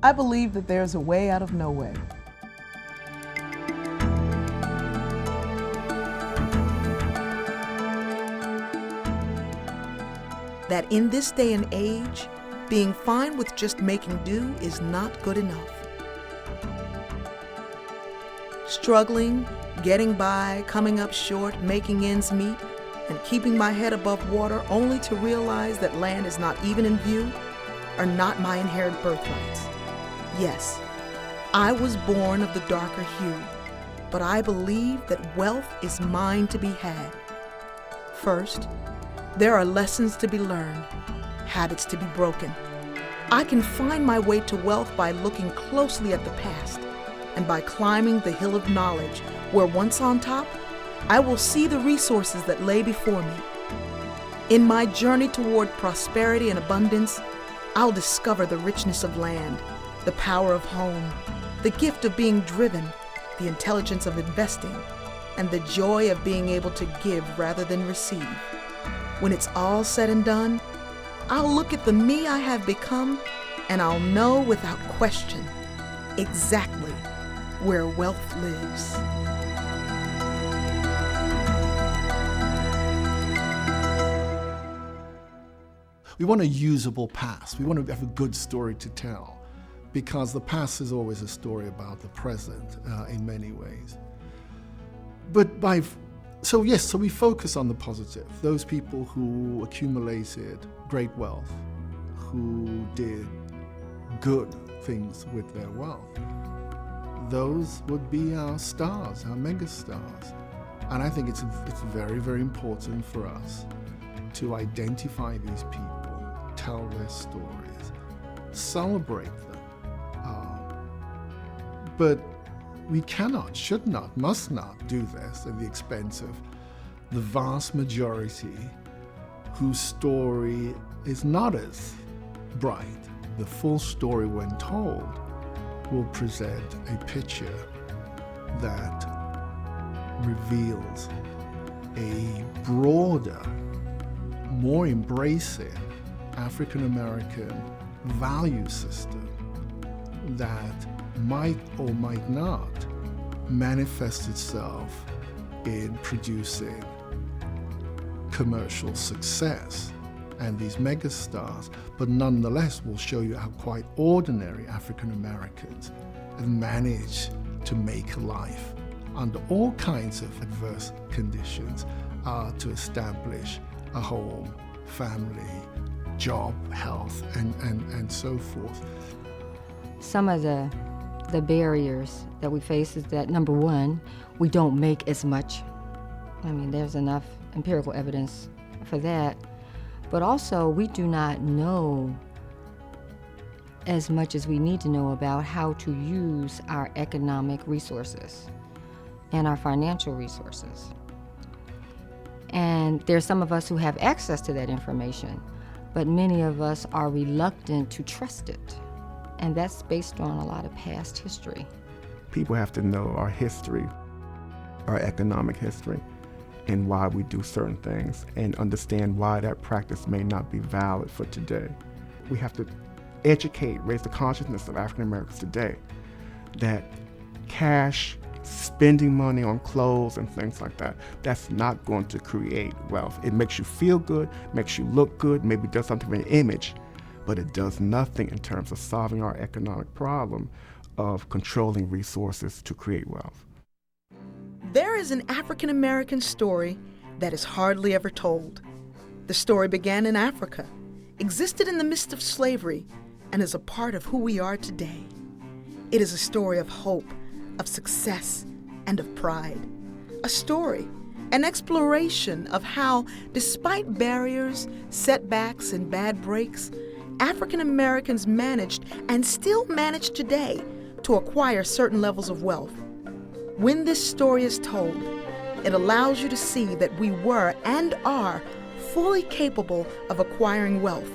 I believe that there's a way out of no way. That in this day and age, being fine with just making do is not good enough. Struggling, getting by, coming up short, making ends meet, and keeping my head above water only to realize that land is not even in view are not my inherent birthrights. Yes, I was born of the darker hue, but I believe that wealth is mine to be had. First, there are lessons to be learned, habits to be broken. I can find my way to wealth by looking closely at the past and by climbing the hill of knowledge where once on top, I will see the resources that lay before me. In my journey toward prosperity and abundance, I'll discover the richness of land, the power of home, the gift of being driven, the intelligence of investing, and the joy of being able to give rather than receive. When it's all said and done, I'll look at the me I have become and I'll know without question exactly where wealth lives. We want a usable past. We want to have a good story to tell, because the past is always a story about the present in many ways. So we focus on the positive. Those people who accumulated great wealth, who did good things with their wealth, those would be our stars, our megastars. And I think it's very, very important for us to identify these people, tell their stories, celebrate them. But we cannot, should not, must not do this at the expense of the vast majority whose story is not as bright. The full story, when told, will present a picture that reveals a broader, more embracing African-American value system that might or might not manifest itself in producing commercial success and these megastars, but nonetheless will show you how quite ordinary African Americans have managed to make life under all kinds of adverse conditions to establish a home, family, job, health, and so forth. Some of the barriers that we face is that, number one, we don't make as much. I mean, there's enough empirical evidence for that. But also, we do not know as much as we need to know about how to use our economic resources and our financial resources. And there's some of us who have access to that information, but many of us are reluctant to trust it. And that's based on a lot of past history. People have to know our history, our economic history, and why we do certain things, and understand why that practice may not be valid for today. We have to educate, raise the consciousness of African Americans today that cash, spending money on clothes and things like that, that's not going to create wealth. It makes you feel good, makes you look good, maybe does something for your image, but it does nothing in terms of solving our economic problem of controlling resources to create wealth. There is an African American story that is hardly ever told. The story began in Africa, existed in the midst of slavery, and is a part of who we are today. It is a story of hope, of success, and of pride. A story, an exploration of how, despite barriers, setbacks, and bad breaks, African Americans managed and still manage today to acquire certain levels of wealth. When this story is told, it allows you to see that we were and are fully capable of acquiring wealth.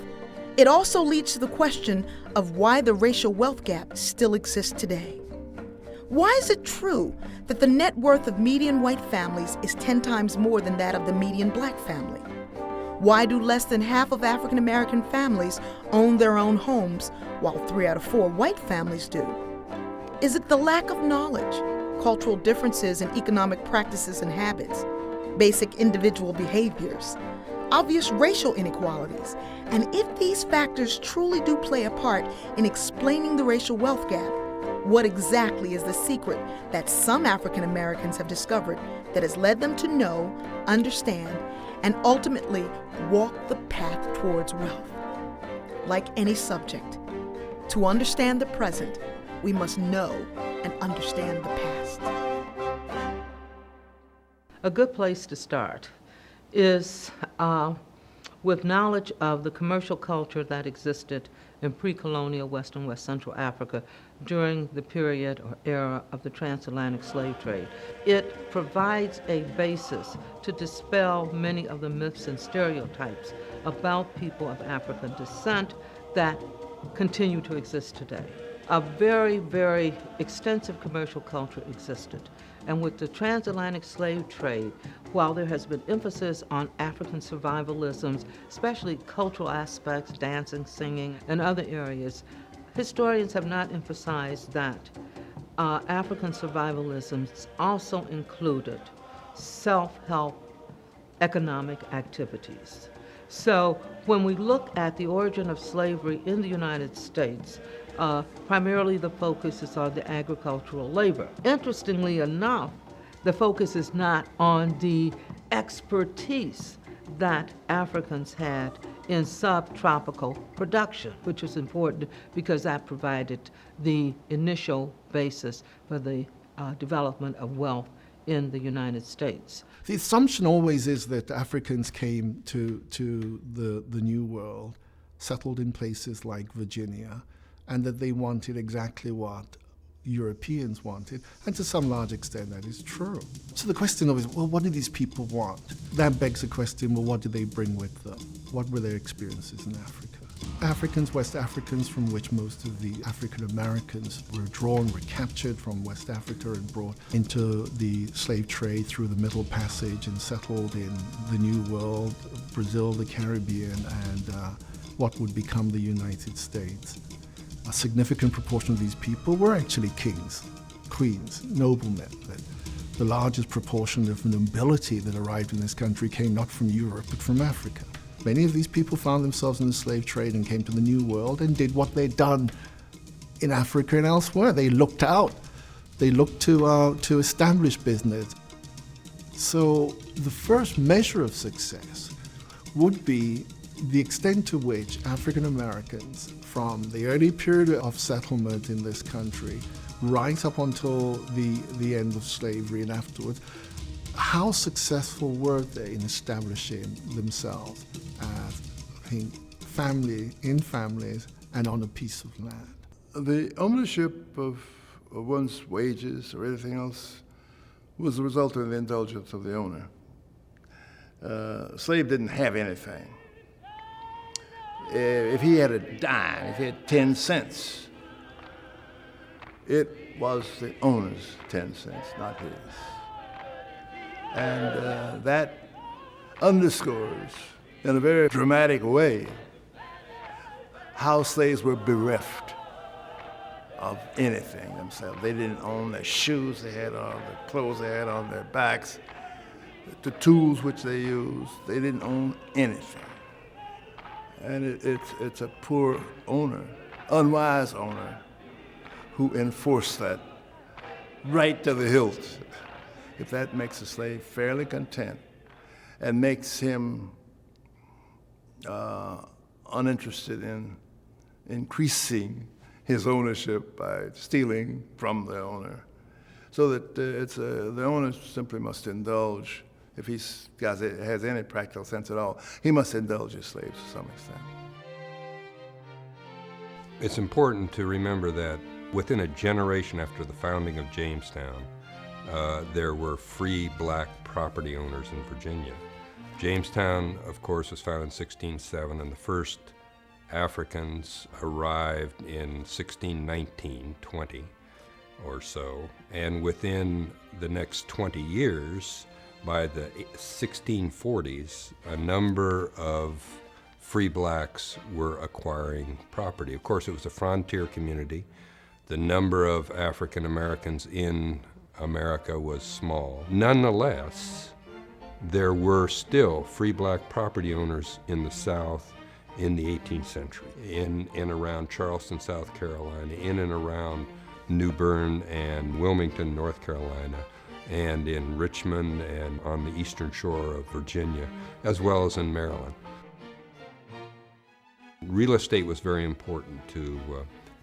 It also leads to the question of why the racial wealth gap still exists today. Why is it true that the net worth of median white families is 10 times more than that of the median black family? Why do less than half of African American families own their own homes, while 3 out of 4 white families do? Is it the lack of knowledge, cultural differences in economic practices and habits, basic individual behaviors, obvious racial inequalities? And if these factors truly do play a part in explaining the racial wealth gap, what exactly is the secret that some African Americans have discovered that has led them to know, understand, and ultimately walk the path towards wealth? Like any subject, to understand the present, we must know and understand the past. A good place to start is with knowledge of the commercial culture that existed in pre-colonial West and West Central Africa during the period or era of the transatlantic slave trade. It provides a basis to dispel many of the myths and stereotypes about people of African descent that continue to exist today. A very, very extensive commercial culture existed. And with the transatlantic slave trade, while there has been emphasis on African survivalisms, especially cultural aspects, dancing, singing, and other areas, historians have not emphasized that African survivalisms also included self-help economic activities. So when we look at the origin of slavery in the United States, primarily the focus is on the agricultural labor. Interestingly enough, the focus is not on the expertise that Africans had in subtropical production, which is important because that provided the initial basis for the development of wealth in the United States. The assumption always is that Africans came to the New World, settled in places like Virginia, and that they wanted exactly what Europeans wanted, and to some large extent that is true. So the question always, well, what did these people want? That begs the question, well, what did they bring with them? What were their experiences in Africa? Africans, West Africans, from which most of the African Americans were drawn, were captured from West Africa and brought into the slave trade through the Middle Passage and settled in the New World, Brazil, the Caribbean, and what would become the United States. A significant proportion of these people were actually kings, queens, noblemen. The largest proportion of nobility that arrived in this country came not from Europe, but from Africa. Many of these people found themselves in the slave trade and came to the New World and did what they'd done in Africa and elsewhere. They looked out. They looked to establish business. So the first measure of success would be the extent to which African Americans, from the early period of settlement in this country, right up until the end of slavery and afterwards, how successful were they in establishing themselves as in families and on a piece of land? The ownership of one's wages or anything else was the result of the indulgence of the owner. Slave didn't have anything. If he had a dime, if he had 10 cents, it was the owner's 10 cents, not his. And that underscores in a very dramatic way how slaves were bereft of anything themselves. They didn't own their shoes they had on, the clothes they had on their backs, the tools which they used. They didn't own anything. And it's a poor owner, unwise owner, who enforced that right to the hilt. If that makes a slave fairly content and makes him uninterested in increasing his ownership by stealing from the owner, so that the owner simply must indulge. If he has any practical sense at all, he must indulge his slaves to some extent. It's important to remember that within a generation after the founding of Jamestown, there were free black property owners in Virginia. Jamestown, of course, was founded in 1607, and the first Africans arrived in 1619, 20 or so. And within the next 20 years, By the 1640s, a number of free blacks were acquiring property. Of course, it was a frontier community. The number of African Americans in America was small. Nonetheless, there were still free black property owners in the South in the 18th century, in and around Charleston, South Carolina, in and around New Bern and Wilmington, North Carolina, and in Richmond and on the eastern shore of Virginia, as well as in Maryland. Real estate was very important to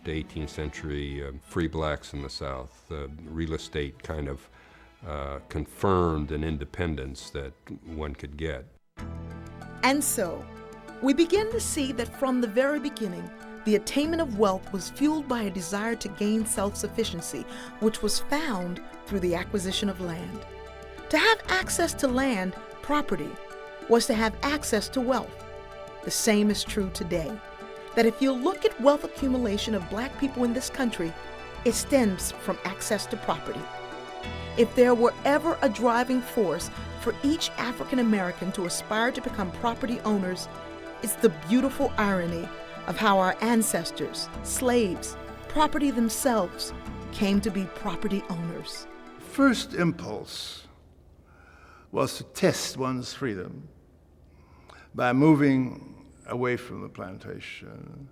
the 18th century free blacks in the South. Real estate kind of confirmed an independence that one could get. And so, we begin to see that from the very beginning, the attainment of wealth was fueled by a desire to gain self-sufficiency, which was found through the acquisition of land. To have access to land, property, was to have access to wealth. The same is true today, that if you look at wealth accumulation of black people in this country, it stems from access to property. If there were ever a driving force for each African American to aspire to become property owners, it's the beautiful irony of how our ancestors, slaves, property themselves, came to be property owners. First impulse was to test one's freedom by moving away from the plantation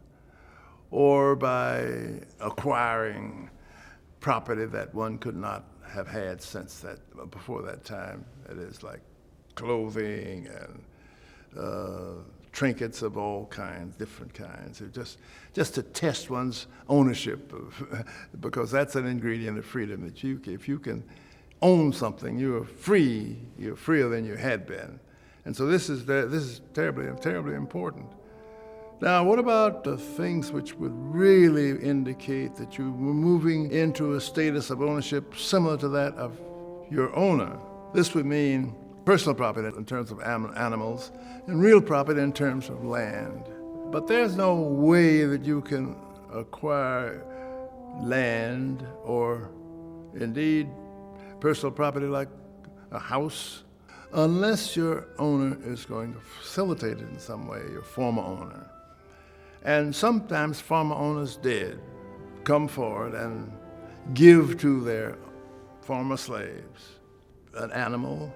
or by acquiring property that one could not have had before that time. That is, like clothing and trinkets of all kinds, different kinds. Just to test one's ownership because that's an ingredient of freedom. That if you can own something, you're free. You're freer than you had been. And so this is terribly important. Now, what about the things which would really indicate that you were moving into a status of ownership similar to that of your owner? This would mean personal property in terms of animals and real property in terms of land. But there's no way that you can acquire land or indeed personal property like a house unless your owner is going to facilitate it in some way, your former owner. And sometimes former owners did come forward and give to their former slaves an animal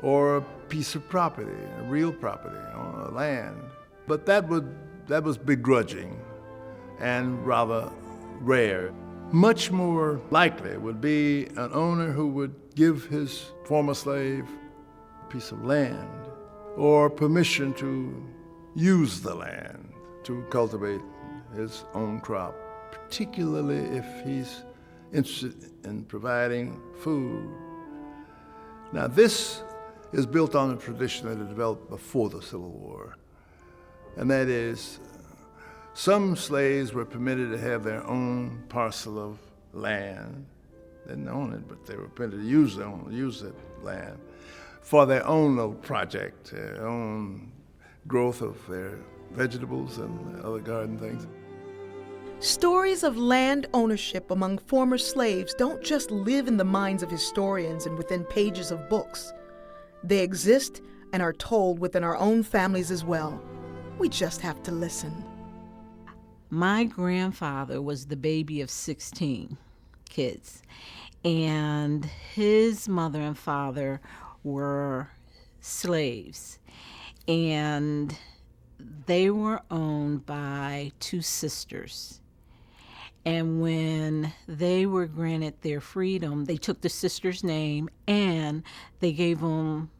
or a piece of property, a real property, on land. But that was begrudging and rather rare. Much more likely would be an owner who would give his former slave a piece of land or permission to use the land to cultivate his own crop, particularly if he's interested in providing food. Now, this is built on a tradition that had developed before the Civil War, and that is some slaves were permitted to have their own parcel of land. They didn't own it, but they were permitted to use that land for their own little project, their own growth of their vegetables and other garden things. Stories of land ownership among former slaves don't just live in the minds of historians and within pages of books. They exist and are told within our own families as well. We just have to listen. My grandfather was the baby of 16 kids, and his mother and father were slaves, and they were owned by two sisters. And when they were granted their freedom, they took the sister's name and they gave them,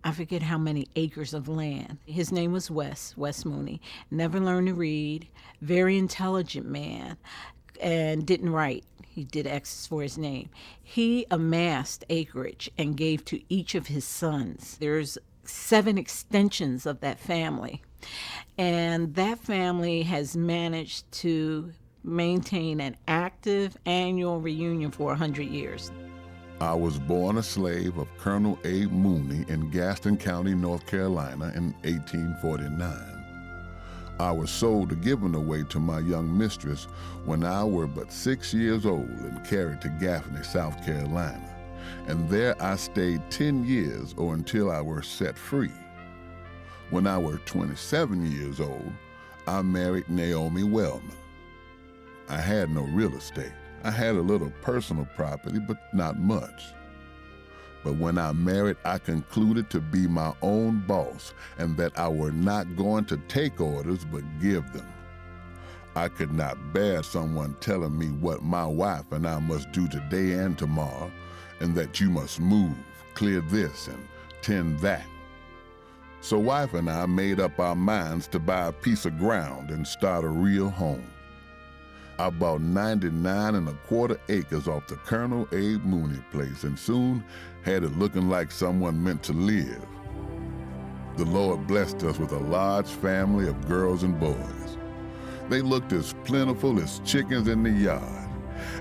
I forget how many acres of land. His name was Wes Mooney. Never learned to read, very intelligent man, and didn't write. He did X's for his name. He amassed acreage and gave to each of his sons. There's 7 extensions of that family. And that family has managed to maintain an active annual reunion for 100 years. I was born a slave of Colonel A. Mooney in Gaston County, North Carolina in 1849. I was sold or given away to my young mistress when I were but 6 years old and carried to Gaffney, South Carolina. and there I stayed 10 years or until I were set free. When I were 27 years old, I married Naomi Wellman. I had no real estate. I had a little personal property, but not much. But when I married, I concluded to be my own boss and that I were not going to take orders but give them. I could not bear someone telling me what my wife and I must do today and tomorrow, and that you must move, clear this, and tend that. So wife and I made up our minds to buy a piece of ground and start a real home. I bought 99.25 acres off the Colonel Abe Mooney place and soon had it looking like someone meant to live. The Lord blessed us with a large family of girls and boys. They looked as plentiful as chickens in the yard.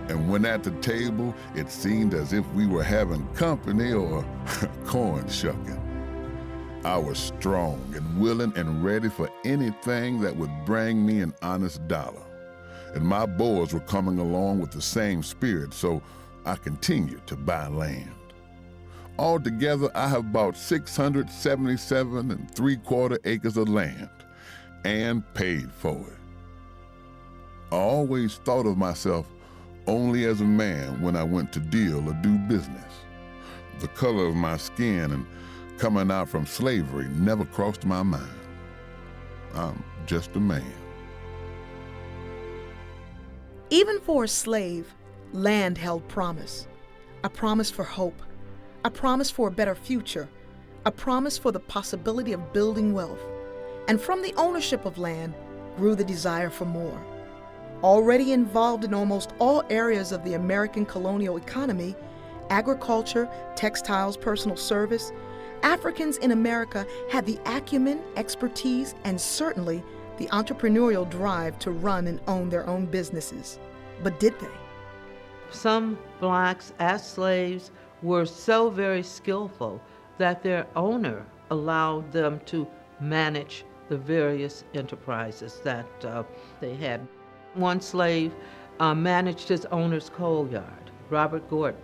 And when at the table, it seemed as if we were having company or corn shucking. I was strong and willing and ready for anything that would bring me an honest dollar. And my boys were coming along with the same spirit, so I continued to buy land. Altogether, I have bought 677.75 acres of land and paid for it. I always thought of myself only as a man when I went to deal or do business. The color of my skin and coming out from slavery never crossed my mind. I'm just a man. Even for a slave, land held promise. A promise for hope, a promise for a better future, a promise for the possibility of building wealth. And from the ownership of land grew the desire for more. Already involved in almost all areas of the American colonial economy, agriculture, textiles, personal service, Africans in America had the acumen, expertise, and certainly the entrepreneurial drive to run and own their own businesses. But did they? Some blacks as slaves were so very skillful that their owner allowed them to manage the various enterprises that they had. One slave managed his owner's coal yard, Robert Gordon,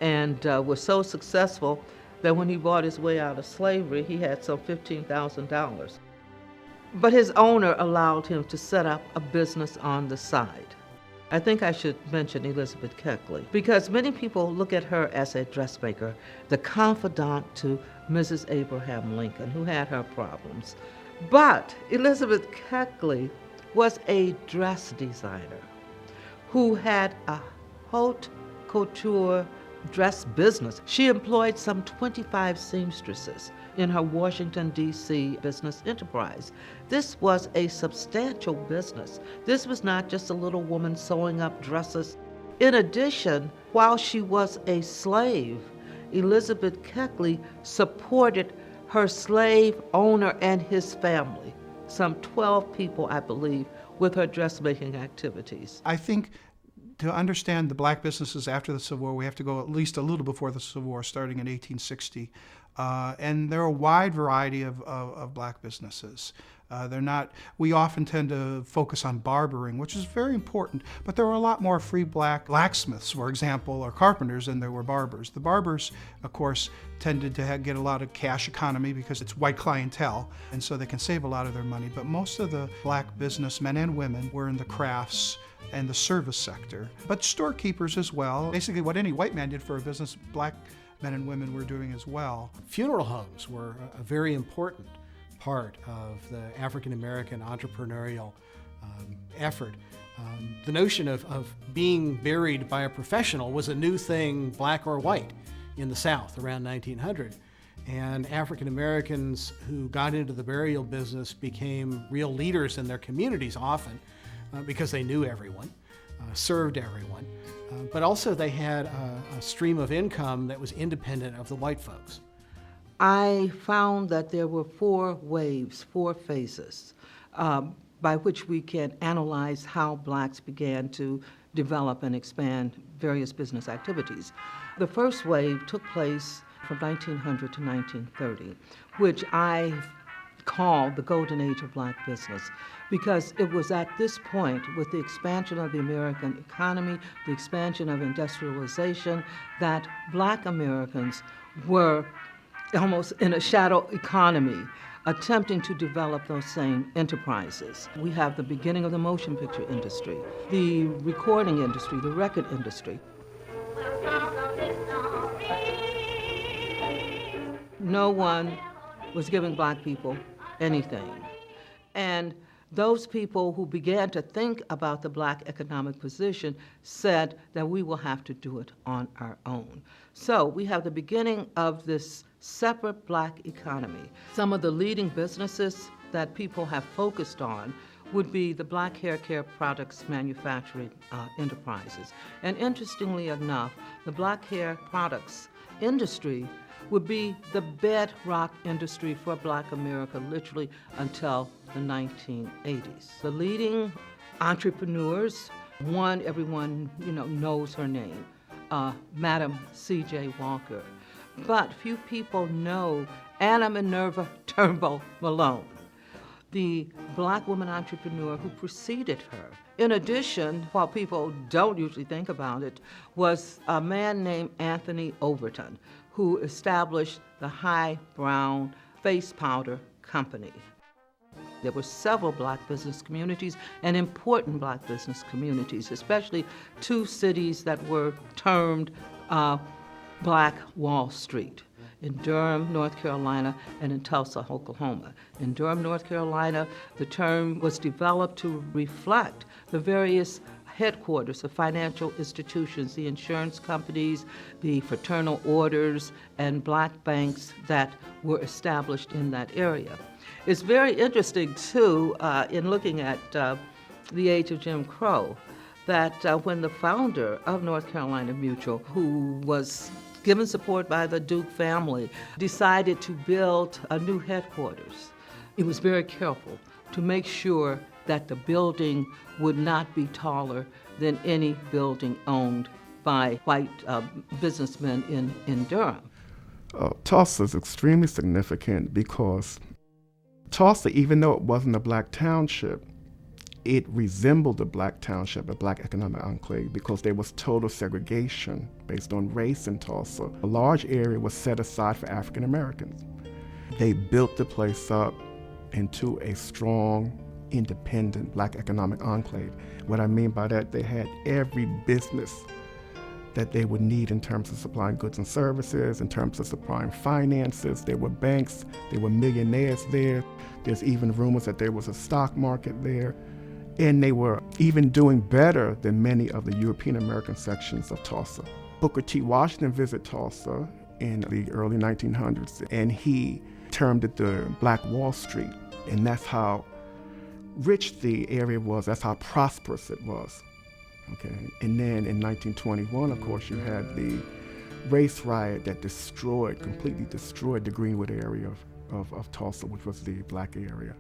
and was so successful that when he bought his way out of slavery, he had some $15,000. But his owner allowed him to set up a business on the side. I think I should mention Elizabeth Keckley, because many people look at her as a dressmaker, the confidant to Mrs. Abraham Lincoln, who had her problems. But Elizabeth Keckley was a dress designer who had a haute couture dress business. She employed some 25 seamstresses in her Washington, D.C. business enterprise. This was a substantial business. This was not just a little woman sewing up dresses. In addition, while she was a slave, Elizabeth Keckley supported her slave owner and his family, some 12 people, I believe, with her dressmaking activities. I think to understand the black businesses after the Civil War, we have to go at least a little before the Civil War, starting in 1860. And there are a wide variety of black businesses. We often tend to focus on barbering, which is very important, but there were a lot more free black blacksmiths, for example, or carpenters than there were barbers. The barbers, of course, tended to get a lot of cash economy because it's white clientele, and so they can save a lot of their money. But most of the black businessmen and women were in the crafts and the service sector, but storekeepers as well. Basically what any white man did for a business, black men and women were doing as well. Funeral homes were a very important part of the African American entrepreneurial effort. The notion of being buried by a professional was a new thing, black or white, in the South around 1900. And African Americans who got into the burial business became real leaders in their communities often because they knew everyone, served everyone, but also they had a stream of income that was independent of the white folks. I found that there were 4 waves, 4 phases, by which we can analyze how blacks began to develop and expand various business activities. The first wave took place from 1900 to 1930, which I call the golden age of black business, because it was at this point, with the expansion of the American economy, the expansion of industrialization, that black Americans were almost in a shadow economy, attempting to develop those same enterprises. We have the beginning of the motion picture industry, the recording industry, the record industry. No one was giving black people anything. And those people who began to think about the black economic position said that we will have to do it on our own. So we have the beginning of this separate black economy. Some of the leading businesses that people have focused on would be the black hair care products manufacturing enterprises. And interestingly enough, the black hair products industry would be the bedrock industry for black America literally until the 1980s. The leading entrepreneurs, one everyone knows her name, Madam C.J. Walker. But few people know Anna Minerva Turnbull Malone, the black woman entrepreneur who preceded her. In addition, while people don't usually think about it, was a man named Anthony Overton, who established the High Brown Face Powder Company. There were several black business communities and important black business communities, especially two cities that were termed Black Wall Street, in Durham, North Carolina, and in Tulsa, Oklahoma. In Durham, North Carolina, the term was developed to reflect the various headquarters of financial institutions, the insurance companies, the fraternal orders, and black banks that were established in that area. It's very interesting, too, in looking at the age of Jim Crow, that when the founder of North Carolina Mutual, who was given support by the Duke family, decided to build a new headquarters, he was very careful to make sure that the building would not be taller than any building owned by white businessmen in Durham. Tulsa is extremely significant because Tulsa, even though it wasn't a black township, it resembled a black township, a black economic enclave, because there was total segregation based on race in Tulsa. A large area was set aside for African Americans. They built the place up into a strong, independent black economic enclave. What I mean by that, they had every business that they would need in terms of supplying goods and services, in terms of supplying finances. There were banks, there were millionaires there. There's even rumors that there was a stock market there. And they were even doing better than many of the European American sections of Tulsa. Booker T. Washington visited Tulsa in the early 1900s, and he termed it the Black Wall Street. And that's how rich the area was, that's how prosperous it was. Okay. And then in 1921, of course, you had the race riot that completely destroyed the Greenwood area of Tulsa, which was the black area.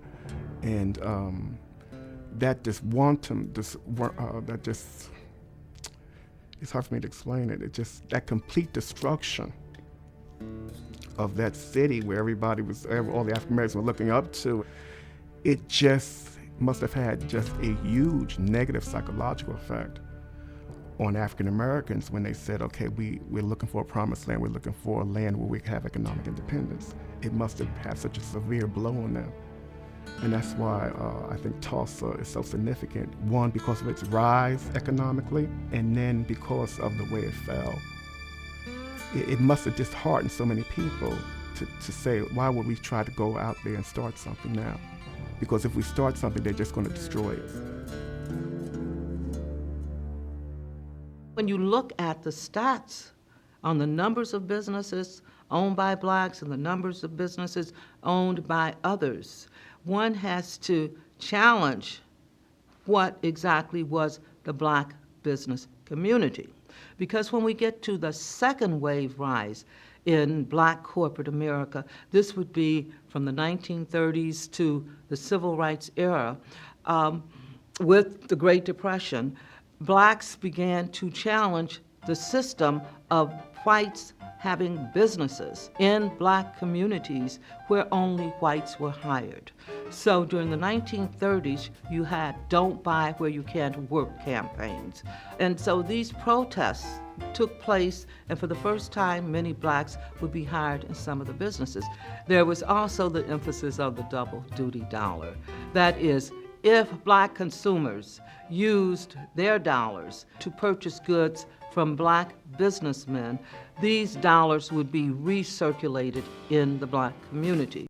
And that just it's hard for me to explain it. It just, that complete destruction of that city where everybody was, all the African Americans were looking up to, it just must have had just a huge negative psychological effect on African Americans when they said, okay, we're looking for a promised land, we're looking for a land where we can have economic independence. It must have had such a severe blow on them. And that's why I think Tulsa is so significant. One, because of its rise economically, and then because of the way it fell. It must have disheartened so many people to say, why would we try to go out there and start something now? Because if we start something, they're just going to destroy it. When you look at the stats on the numbers of businesses owned by blacks and the numbers of businesses owned by others, one has to challenge what exactly was the black business community. Because when we get to the second wave rise in black corporate America, this would be from the 1930s to the civil rights era, with the Great Depression, blacks began to challenge the system of whites having businesses in black communities where only whites were hired. So during the 1930s, you had Don't Buy Where You Can't Work campaigns. And so these protests took place, and for the first time, many blacks would be hired in some of the businesses. There was also the emphasis of the double duty dollar. That is, if black consumers used their dollars to purchase goods from black businessmen, these dollars would be recirculated in the black community.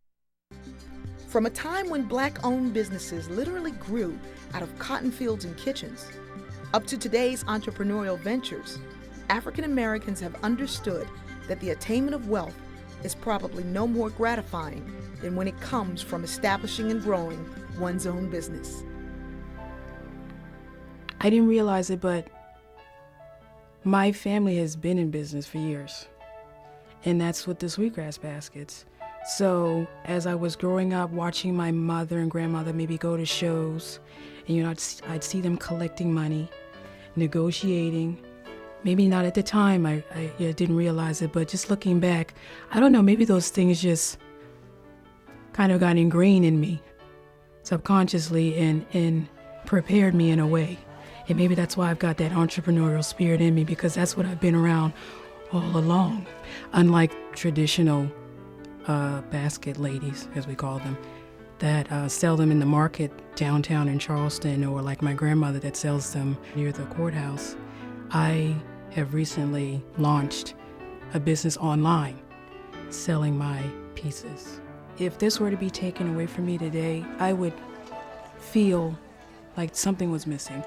From a time when black-owned businesses literally grew out of cotton fields and kitchens, up to today's entrepreneurial ventures, African Americans have understood that the attainment of wealth is probably no more gratifying than when it comes from establishing and growing one's own business. I didn't realize it, but my family has been in business for years, and that's with the sweetgrass baskets. So as I was growing up, watching my mother and grandmother maybe go to shows, and I'd see them collecting money, negotiating. Maybe not at the time, I didn't realize it, but just looking back, I don't know, maybe those things just kind of got ingrained in me subconsciously and prepared me in a way. And maybe that's why I've got that entrepreneurial spirit in me, because that's what I've been around all along. Unlike traditional basket ladies, as we call them, that sell them in the market downtown in Charleston, or like my grandmother that sells them near the courthouse. I have recently launched a business online selling my pieces. If this were to be taken away from me today, I would feel like something was missing,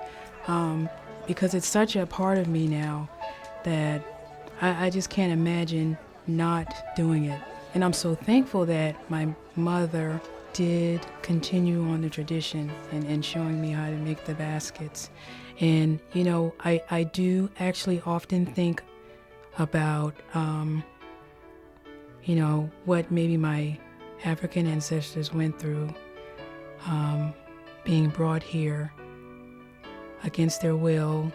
because it's such a part of me now that I just can't imagine not doing it. And I'm so thankful that my mother did continue on the tradition and showing me how to make the baskets. And, you know, I do actually often think about, you know, what maybe my African ancestors went through, being brought here against their will,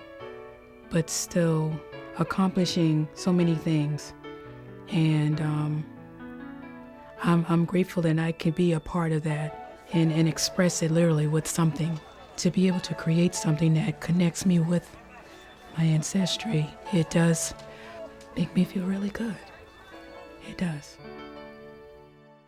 but still accomplishing so many things. And I'm grateful that I can be a part of that and express it literally with something. To be able to create something that connects me with my ancestry, it does make me feel really good. It does.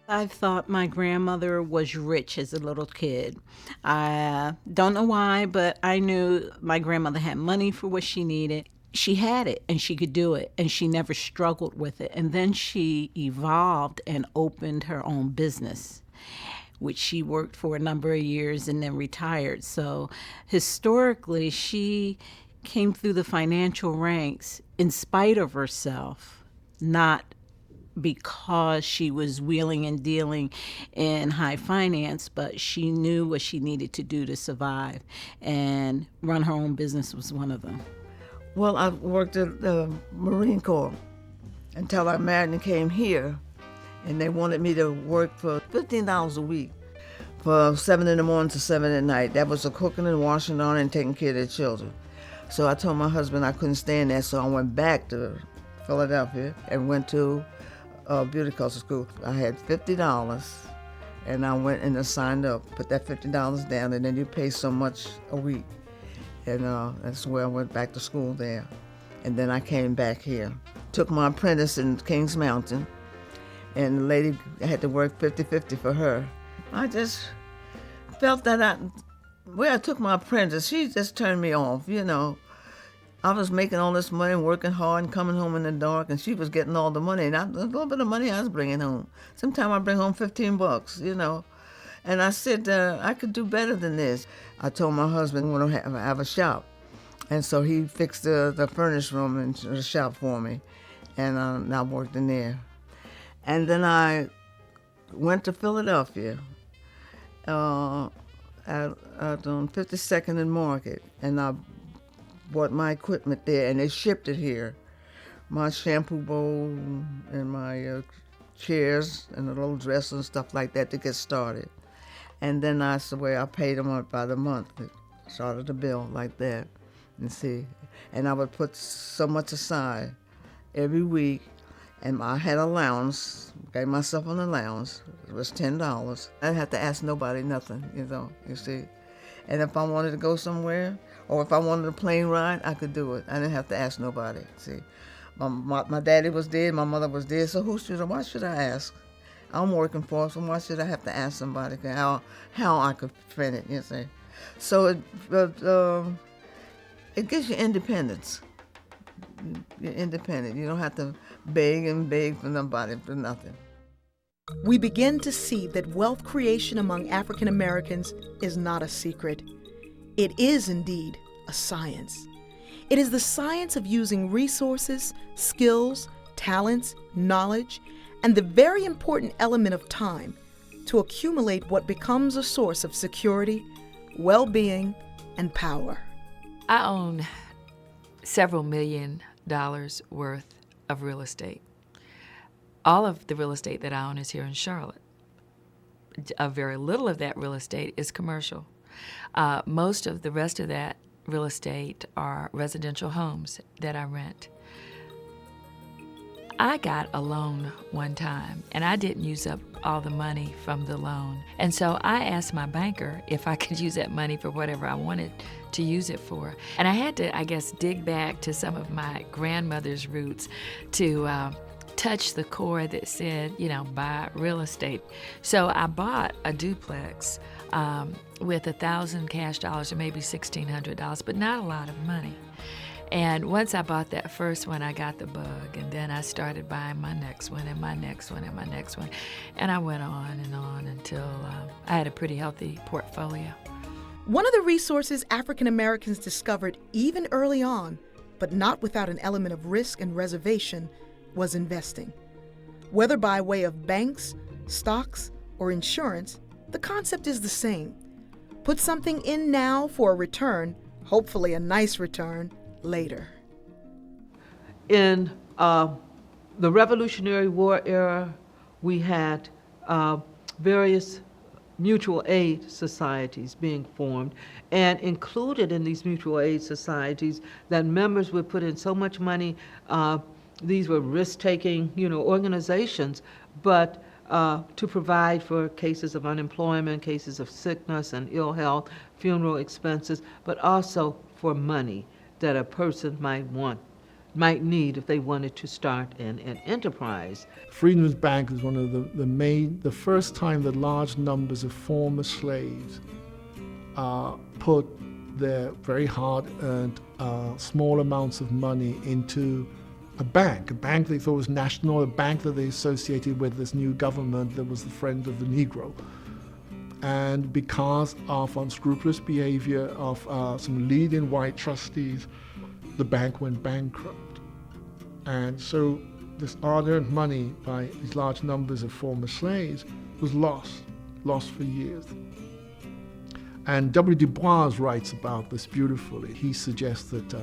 I thought my grandmother was rich as a little kid. I don't know why, but I knew my grandmother had money for what she needed. She had it and she could do it, and she never struggled with it. And then she evolved and opened her own business, which she worked for a number of years and then retired. So historically, she came through the financial ranks in spite of herself, not because she was wheeling and dealing in high finance, but she knew what she needed to do to survive, and run her own business was one of them. Well, I worked at the Marine Corps until I married and came here, and they wanted me to work for $15 a week for 7 in the morning to 7 at night. That was the cooking and washing on and taking care of the children. So I told my husband I couldn't stand that, so I went back to Philadelphia and went to beauty culture school. I had $50, and I went and signed up, put that $50 down, and then you pay so much a week. And that's where I went back to school there. And then I came back here. Took my apprentice in Kings Mountain, and the lady, I had to work 50-50 for her. I just felt that I took my apprentice, she just turned me off, you know. I was making all this money, working hard, and coming home in the dark, and she was getting all the money, and a little bit of money I was bringing home. Sometimes I bring home $15, you know. And I said, I could do better than this. I told my husband I want to have a shop. And so he fixed the furnace room and the shop for me. And I worked in there. And then I went to Philadelphia on 52nd and Market. And I bought my equipment there, and they shipped it here. My shampoo bowl and my chairs and a little dresser and stuff like that to get started. And then I paid them up by the month. Started the bill like that, and see. And I would put so much aside every week, And I had allowance, gave myself an allowance. It was $10. I didn't have to ask nobody nothing, you see. And if I wanted to go somewhere, or if I wanted a plane ride, I could do it. I didn't have to ask nobody, see. My daddy was dead, my mother was dead, so why should I ask? I'm working for it, so why should I have to ask somebody how I could prevent it, you see. So it gives you independence. You're independent. You don't have to beg and beg for nobody for nothing. We begin to see that wealth creation among African Americans is not a secret. It is indeed a science. It is the science of using resources, skills, talents, knowledge, and the very important element of time to accumulate what becomes a source of security, well-being, and power. I own several $1 million worth of real estate. All of the real estate that I own is here in Charlotte. A very little of that real estate is commercial. Most of the rest of that real estate are residential homes that I rent. I got a loan one time, and I didn't use up all the money from the loan. And so I asked my banker if I could use that money for whatever I wanted to use it for. And I had to, I guess, dig back to some of my grandmother's roots to touch the chord that said, buy real estate. So I bought a duplex with $1,000 cash dollars or maybe $1,600, but not a lot of money. And once I bought that first one, I got the bug, and then I started buying my next one and my next one and my next one. And I went on until I had a pretty healthy portfolio. One of the resources African Americans discovered even early on, but not without an element of risk and reservation, was investing. Whether by way of banks, stocks, or insurance, the concept is the same. Put something in now for a return, hopefully a nice return, later. In the Revolutionary War era, we had various mutual aid societies being formed, and included in these mutual aid societies that members would put in so much money. These were risk-taking, organizations, but to provide for cases of unemployment, cases of sickness and ill health, funeral expenses, but also for money that a person might need if they wanted to start an enterprise. Freedmen's Bank is one of the first time that large numbers of former slaves put their very hard-earned small amounts of money into a bank they thought was national, a bank that they associated with this new government that was the friend of the Negro. And because of unscrupulous behavior of some leading white trustees, the bank went bankrupt. And so this hard-earned money by these large numbers of former slaves was lost for years. And W. Du Bois writes about this beautifully. He suggests that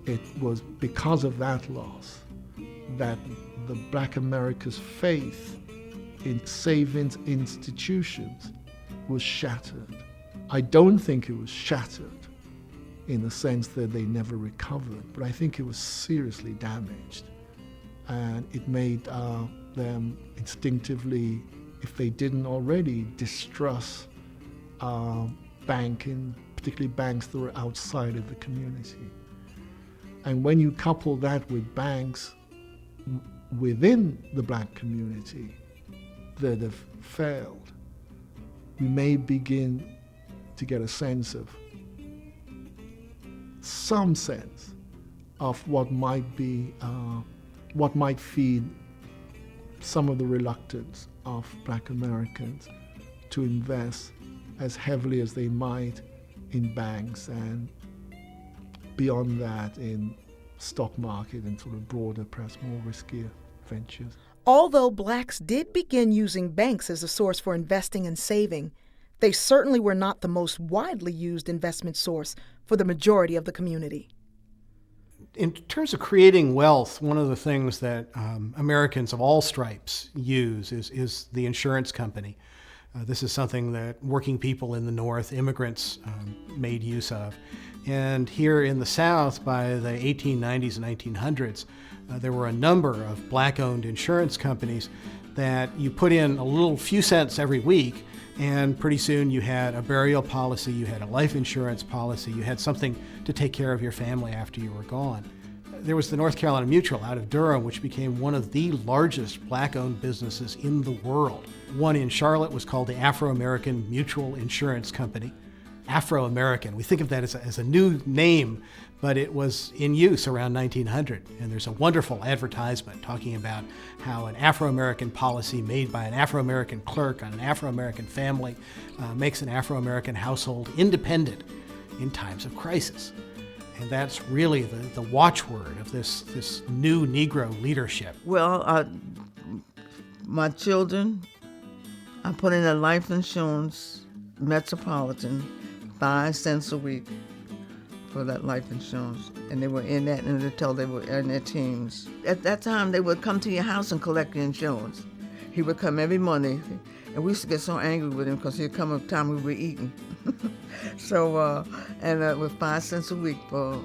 it was because of that loss that the Black America's faith in savings institutions was shattered. I don't think it was shattered in the sense that they never recovered, but I think it was seriously damaged. And it made them instinctively, if they didn't already, distrust banking, particularly banks that were outside of the community. And when you couple that with banks within the Black community that have failed, we may begin to get a sense of some sense of what might feed some of the reluctance of Black Americans to invest as heavily as they might in banks and beyond that in stock market and sort of broader, perhaps more riskier ventures. Although blacks did begin using banks as a source for investing and saving, they certainly were not the most widely used investment source for the majority of the community. In terms of creating wealth, one of the things that Americans of all stripes use is the insurance company. This is something that working people in the North, immigrants, made use of. And here in the South, by the 1890s and 1900s, there were a number of black-owned insurance companies that you put in a few cents every week, and pretty soon you had a burial policy, you had a life insurance policy, you had something to take care of your family after you were gone. There was the North Carolina Mutual out of Durham, which became one of the largest black-owned businesses in the world. One in Charlotte was called the Afro-American Mutual Insurance Company. Afro-American, we think of that as a new name, but it was in use around 1900. And there's a wonderful advertisement talking about how an Afro-American policy made by an Afro-American clerk on an Afro-American family makes an Afro-American household independent in times of crisis. And that's really the watchword of this new Negro leadership. Well, my children, I put in a life insurance, Metropolitan, 5 cents a week for that life insurance. And they were in that until they were in their teens. At that time, they would come to your house and collect your insurance. He would come every Monday, and we used to get so angry with him because he'd come a time we were eating. So, with 5 cents a week for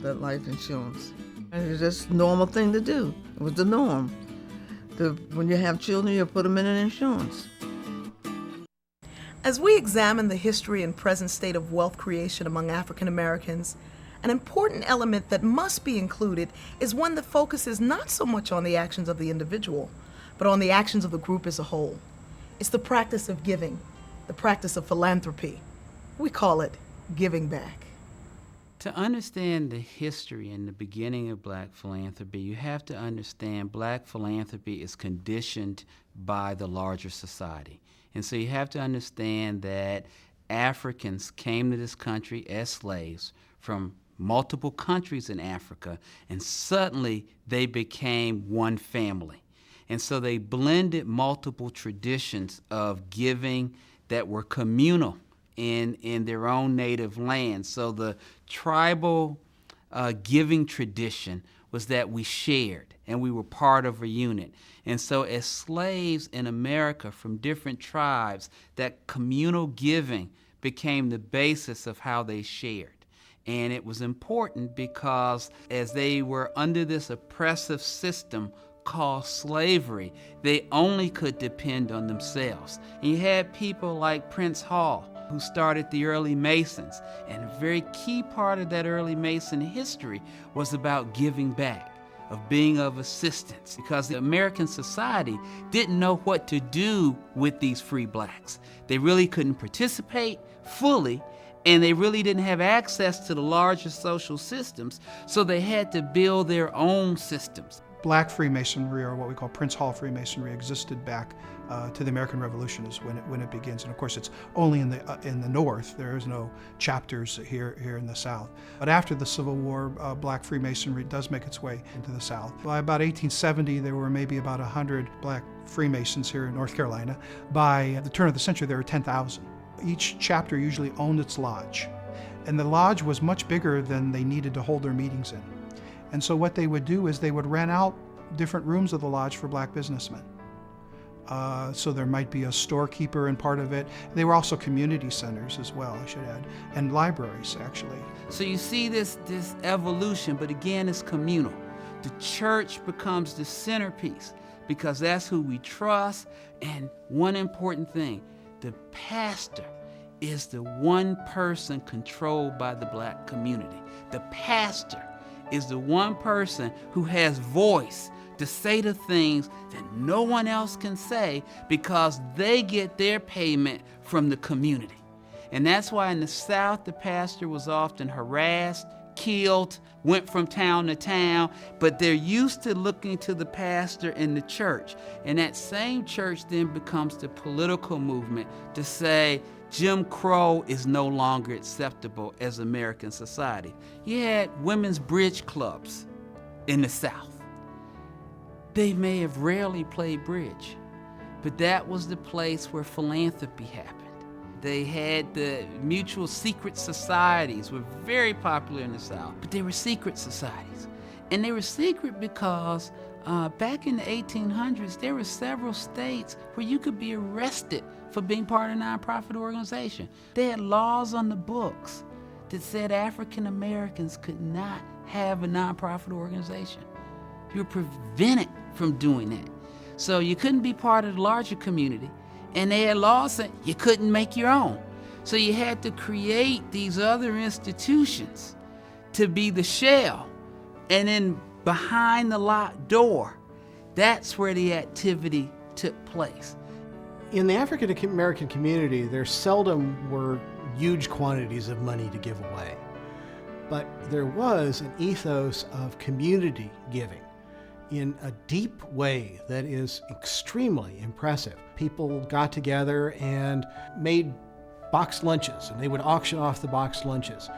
that life insurance. And it was just a normal thing to do. It was the norm. When you have children, you put them in an insurance. As we examine the history and present state of wealth creation among African Americans, an important element that must be included is one that focuses not so much on the actions of the individual, but on the actions of the group as a whole. It's the practice of giving, the practice of philanthropy. We call it giving back. To understand the history and the beginning of black philanthropy, you have to understand black philanthropy is conditioned by the larger society. And so you have to understand that Africans came to this country as slaves from multiple countries in Africa, and suddenly they became one family. And so they blended multiple traditions of giving that were communal in their own native land. So the tribal giving tradition was that we shared and we were part of a unit. And so as slaves in America from different tribes, that communal giving became the basis of how they shared. And it was important because as they were under this oppressive system called slavery, they only could depend on themselves. And you had people like Prince Hall, who started the early Masons. And a very key part of that early Mason history was about giving back, of being of assistance, because the American society didn't know what to do with these free blacks. They really couldn't participate fully, and they really didn't have access to the larger social systems, so they had to build their own systems. Black Freemasonry, or what we call Prince Hall Freemasonry, existed back to the American Revolution is when it begins. And of course, it's only in the North. There is no chapters here in the South. But after the Civil War, Black Freemasonry does make its way into the South. By about 1870, there were maybe about 100 Black Freemasons here in North Carolina. By the turn of the century, there were 10,000. Each chapter usually owned its lodge. And the lodge was much bigger than they needed to hold their meetings in. And so what they would do is they would rent out different rooms of the lodge for black businessmen. So there might be a storekeeper in part of it. They were also community centers as well, I should add, and libraries, actually. So you see this evolution, but again, it's communal. The church becomes the centerpiece because that's who we trust. And one important thing, the pastor is the one person controlled by the black community. The pastor is the one person who has voice to say the things that no one else can say because they get their payment from the community. And that's why in the South, the pastor was often harassed, killed, went from town to town, but they're used to looking to the pastor in the church. And that same church then becomes the political movement to say, Jim Crow is no longer acceptable as American society. You had women's bridge clubs in the South. They may have rarely played bridge, but that was the place where philanthropy happened. They had the mutual secret societies, were very popular in the South, but they were secret societies. And they were secret because back in the 1800s, there were several states where you could be arrested for being part of a nonprofit organization. They had laws on the books that said African Americans could not have a nonprofit organization. You were prevented from doing that. So you couldn't be part of the larger community, and they had laws saying you couldn't make your own. So you had to create these other institutions to be the shell, and then behind the locked door, that's where the activity took place. In the African American community, there seldom were huge quantities of money to give away, but there was an ethos of community giving in a deep way that is extremely impressive. People got together and made boxed lunches, and they would auction off the boxed lunches.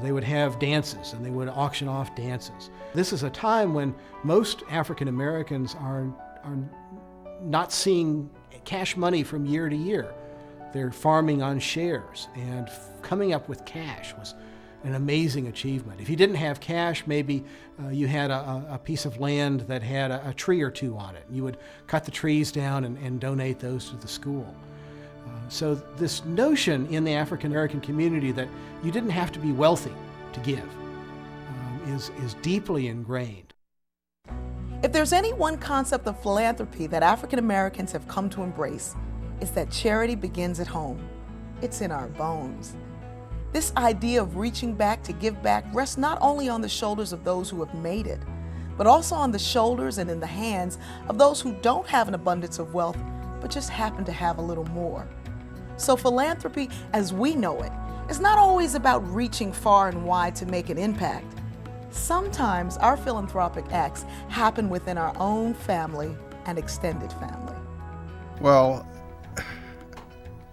They would have dances, and they would auction off dances. This is a time when most African Americans are not seeing cash money from year to year. They're farming on shares, and coming up with cash was an amazing achievement. If you didn't have cash, maybe you had a piece of land that had a tree or two on it. You would cut the trees down and donate those to the school. So this notion in the African American community that you didn't have to be wealthy to give is deeply ingrained. If there's any one concept of philanthropy that African Americans have come to embrace, it's that charity begins at home. It's in our bones. This idea of reaching back to give back rests not only on the shoulders of those who have made it, but also on the shoulders and in the hands of those who don't have an abundance of wealth, but just happen to have a little more. So philanthropy, as we know it, is not always about reaching far and wide to make an impact. Sometimes our philanthropic acts happen within our own family and extended family. Well,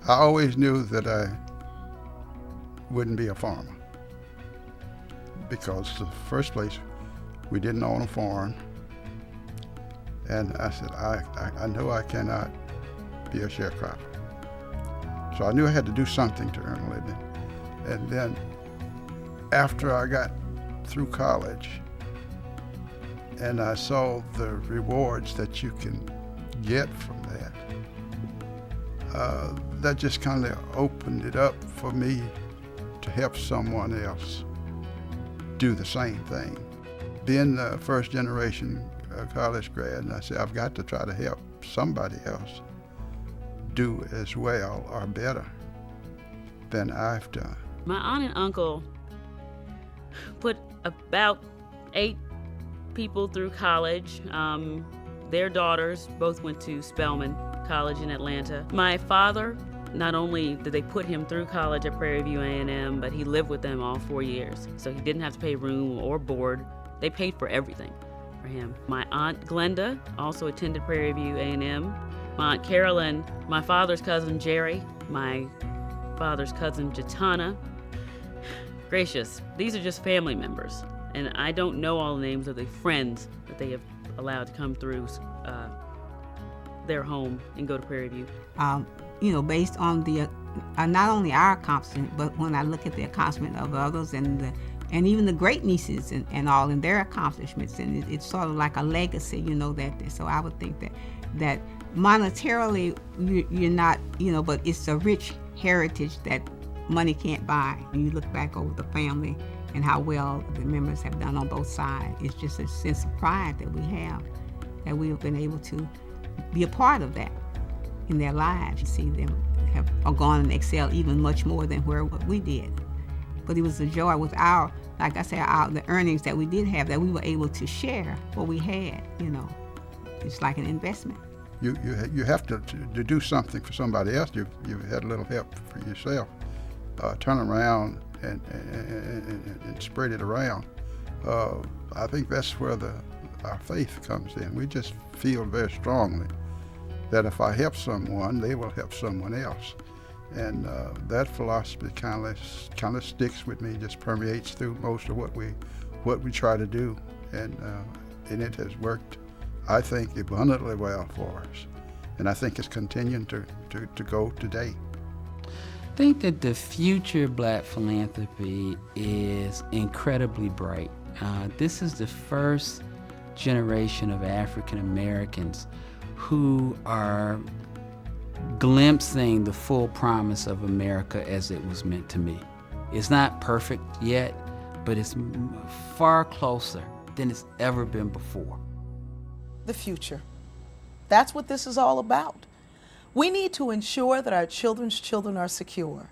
I always knew that I wouldn't be a farmer, because the first place, we didn't own a farm, and I said, I know I cannot be a sharecropper. So I knew I had to do something to earn a living. And then after I got through college and I saw the rewards that you can get from that, that just kind of opened it up for me to help someone else do the same thing. Being the first generation college grad, and I said, I've got to try to help somebody else do as well or better than I've done. My aunt and uncle put about 8 people through college. Their daughters both went to Spelman College in Atlanta. My father, not only did they put him through college at Prairie View A&M, but he lived with them all 4 years. So he didn't have to pay room or board. They paid for everything for him. My aunt Glenda also attended Prairie View A&M. My aunt Carolyn, my father's cousin Jerry, my father's cousin Jatana. Gracious, these are just family members, and I don't know all the names of the friends that they have allowed to come through their home and go to Prairie View. Based on the not only our accomplishment, but when I look at the accomplishment of others and even the great nieces and all in their accomplishments, and it's sort of like a legacy, that. So I would think that monetarily you're not, but it's a rich heritage that money can't buy. When you look back over the family and how well the members have done on both sides, it's just a sense of pride that we have been able to be a part of that in their lives. You see them have gone and excel even much more than where we did. But it was a joy with like I said, the earnings that we did have, that we were able to share what we had. It's like an investment. You have to do something for somebody else. You've had a little help for yourself. Turn around and spread it around. I think that's where our faith comes in. We just feel very strongly that if I help someone, they will help someone else. And that philosophy kind of sticks with me, just permeates through most of what we try to do, and it has worked, I think, abundantly well for us, and I think it's continuing to go today. I think that the future of Black philanthropy is incredibly bright. This is the first generation of African Americans who are glimpsing the full promise of America as it was meant to be. It's not perfect yet, but it's far closer than it's ever been before. The future. That's what this is all about. We need to ensure that our children's children are secure.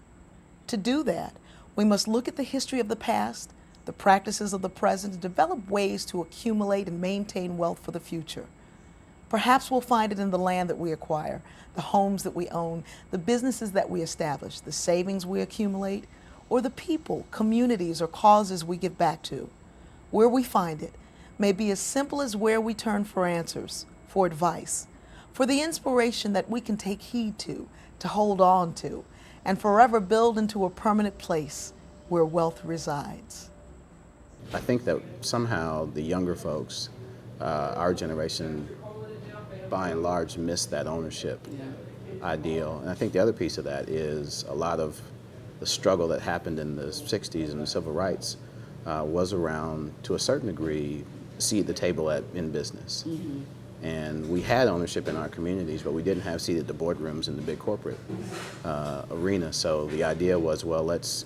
To do that, we must look at the history of the past, the practices of the present, and develop ways to accumulate and maintain wealth for the future. Perhaps we'll find it in the land that we acquire, the homes that we own, the businesses that we establish, the savings we accumulate, or the people, communities, or causes we give back to. Where we find it may be as simple as where we turn for answers, for advice, for the inspiration that we can take heed to hold on to, and forever build into a permanent place where wealth resides. I think that somehow the younger folks, our generation, by and large, missed that ownership ideal. And I think the other piece of that is a lot of the struggle that happened in the 60s and the civil rights was around, to a certain degree, seat at the table in business. Mm-hmm. And we had ownership in our communities, but we didn't have seat at the boardrooms in the big corporate arena. So the idea was, well, let's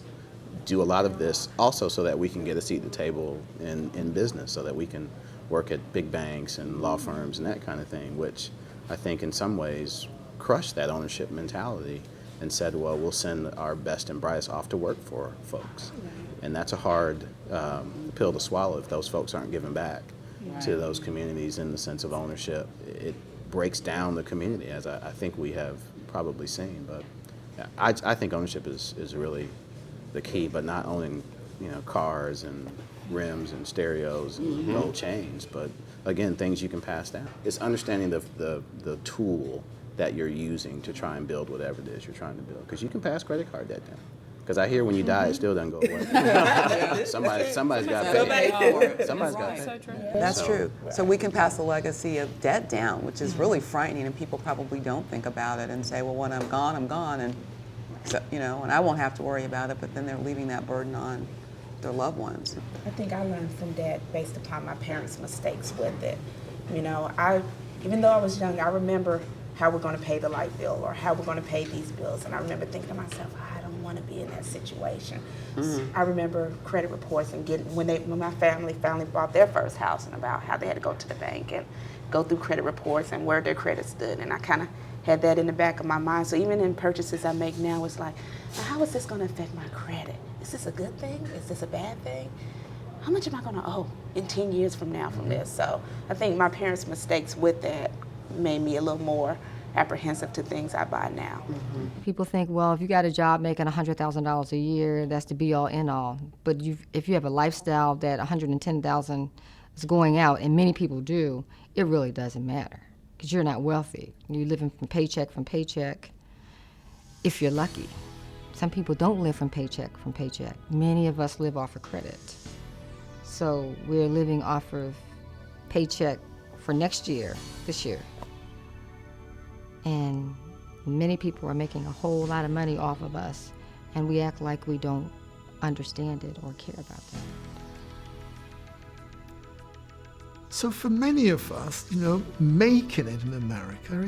do a lot of this also so that we can get a seat at the table in business, so that we can work at big banks and law firms and that kind of thing, which I think in some ways crushed that ownership mentality and said, well, we'll send our best and brightest off to work for folks. And that's a hard pill to swallow if those folks aren't giving back to those communities in the sense of ownership. It breaks down the community, as I think we have probably seen. But yeah, I think ownership is really the key, but not owning cars and rims and stereos and gold chains, but again, things you can pass down. It's understanding the tool that you're using to try and build whatever it is you're trying to build, because you can pass credit card debt down. Because I hear when you die, it still doesn't go away. Somebody's got to pay. Somebody's got to pay. That's true. So we can pass a legacy of debt down, which is really frightening, and people probably don't think about it and say, well, when I'm gone, and so, and I won't have to worry about it. But then they're leaving that burden on their loved ones. I think I learned from that based upon my parents' mistakes with it. Even though I was young, I remember how we're going to pay the light bill or how we're going to pay these bills, and I remember thinking to myself, I don't want to be in that situation. I remember credit reports and when my family finally bought their first house, and about how they had to go to the bank and go through credit reports and where their credit stood, and I kind of had that in the back of my mind. So even in purchases I make now, it's like, how is this going to affect my credit? Is this a good thing? Is this a bad thing? How much am I going to owe in 10 years from now from this? So I think my parents' mistakes with that made me a little more apprehensive to things I buy now. People think, well, if you got a job making $100,000 a year, that's the be-all, end-all. But if you have a lifestyle that $110,000 is going out, and many people do, it really doesn't matter, because you're not wealthy. You're living from paycheck, if you're lucky. Some people don't live from paycheck. Many of us live off of credit. So we're living off of paycheck for this year. And many people are making a whole lot of money off of us, and we act like we don't understand it or care about that. So for many of us, making it in America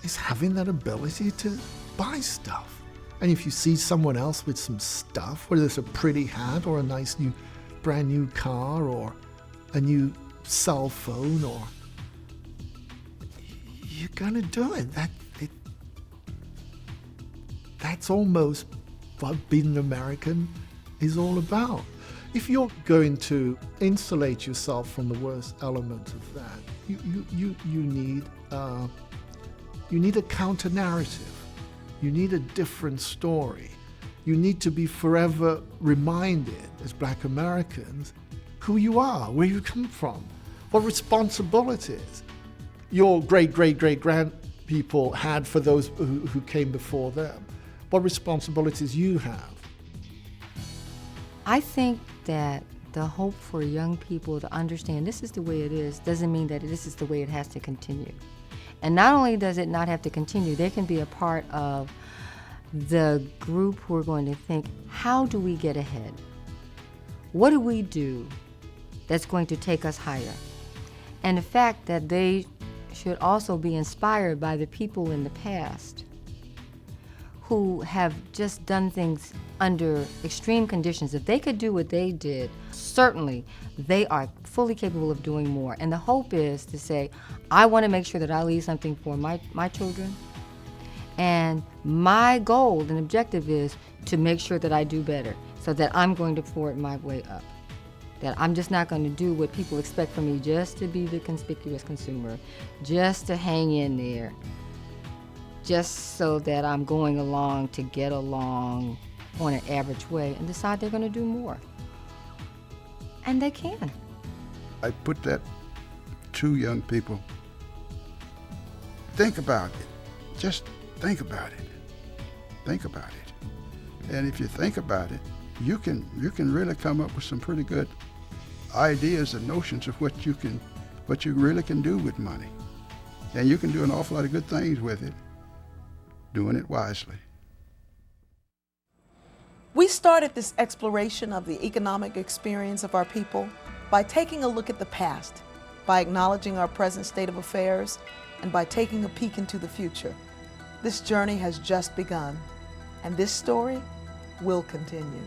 is having that ability to buy stuff. And if you see someone else with some stuff, whether it's a pretty hat or a nice brand new car or a new cell phone, or you're gonna do it. That's almost what being an American is all about. If you're going to insulate yourself from the worst element of that, you need a counter narrative. You need a different story. You need to be forever reminded as Black Americans who you are, where you come from, what responsibilities your great-great-great-grand people had for those who came before them, what responsibilities you have. I think that the hope for young people to understand this is the way it is doesn't mean that this is the way it has to continue. And not only does it not have to continue, they can be a part of the group who are going to think, how do we get ahead? What do we do that's going to take us higher? And the fact that they should also be inspired by the people in the past who have just done things under extreme conditions, if they could do what they did, certainly they are fully capable of doing more. And the hope is to say, I want to make sure that I leave something for my children. And my goal and objective is to make sure that I do better, so that I'm going to forward my way up. That I'm just not going to do what people expect from me, just to be the conspicuous consumer, just to hang in there, just so that I'm going along to get along on an average way, and decide they're going to do more. And they can. I put that to young people. Think about it. Just think about it. Think about it. And if you think about it, you can really come up with some pretty good ideas and notions of what you really can do with money. And you can do an awful lot of good things with it, doing it wisely. We started this exploration of the economic experience of our people by taking a look at the past, by acknowledging our present state of affairs, and by taking a peek into the future. This journey has just begun, and this story will continue.